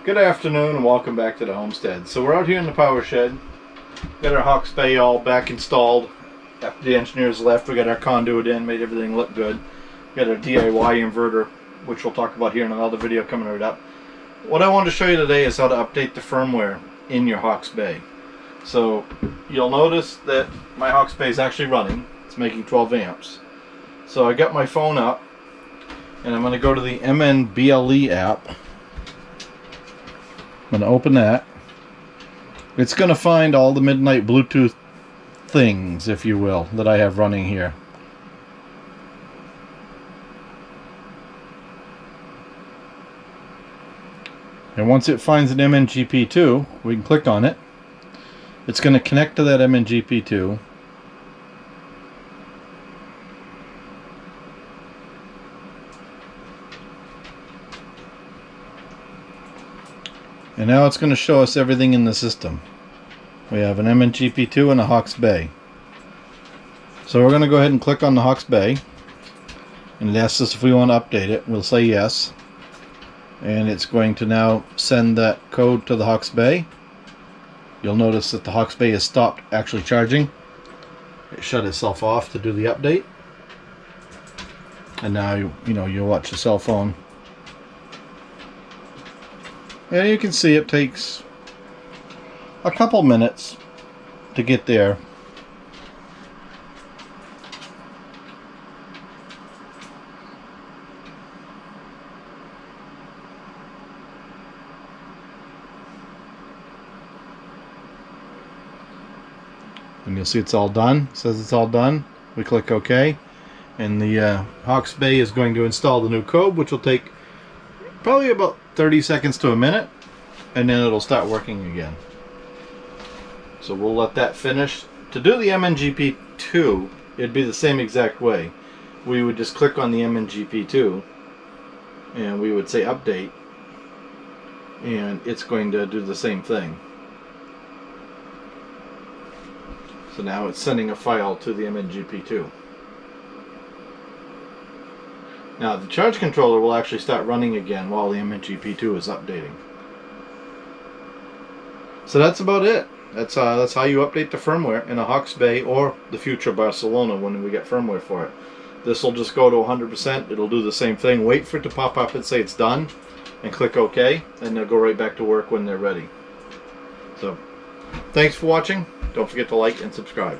Good afternoon and welcome back to the homestead. So we're out here in the power shed. Got our Hawke's Bay all back installed. After the engineers left, we got our conduit in, made everything look good. Got our DIY inverter, which we'll talk about here in another video coming right up. What I wanted to show you today is how to update the firmware in your Hawke's Bay. So you'll notice that my Hawke's Bay is actually running. It's making 12 amps. So I got my phone up and I'm going to go to the MNBLE app. I'm going to open that. It's going to find all the Midnight Bluetooth things, if you will, that I have running here. And once it finds an MNGP2, we can click on it. It's going to connect to that MNGP2. And now it's going to show us everything in the system. We have an MNGP2 and a Hawke's Bay. So we're going to go ahead and click on the Hawke's Bay. And it asks us if we want to update it. We'll say yes. And it's going to now send that code to the Hawke's Bay. You'll notice that the Hawke's Bay has stopped actually charging. It shut itself off to do the update. And now you'll watch the cell phone. And you can see it takes a couple minutes to get there. And you'll see it's all done. It says it's all done. We click OK. And the Hawke's Bay is going to install the new code, which will take probably about 30 seconds to a minute, and then it'll start working again. So we'll let that finish. To do the MNGP2, it'd be the same exact way. We would just click on the MNGP2 and we would say update, and it's going to do the same thing. So now it's sending a file to the MNGP2. Now the charge controller will actually start running again while the MNGP2 is updating. So that's about it. That's how you update the firmware in a Hawke's Bay or the future Barcelona when we get firmware for it. This will just go to 100%. It'll do the same thing. Wait for it to pop up and say it's done, and click OK, and they'll go right back to work when they're ready. So thanks for watching. Don't forget to like and subscribe.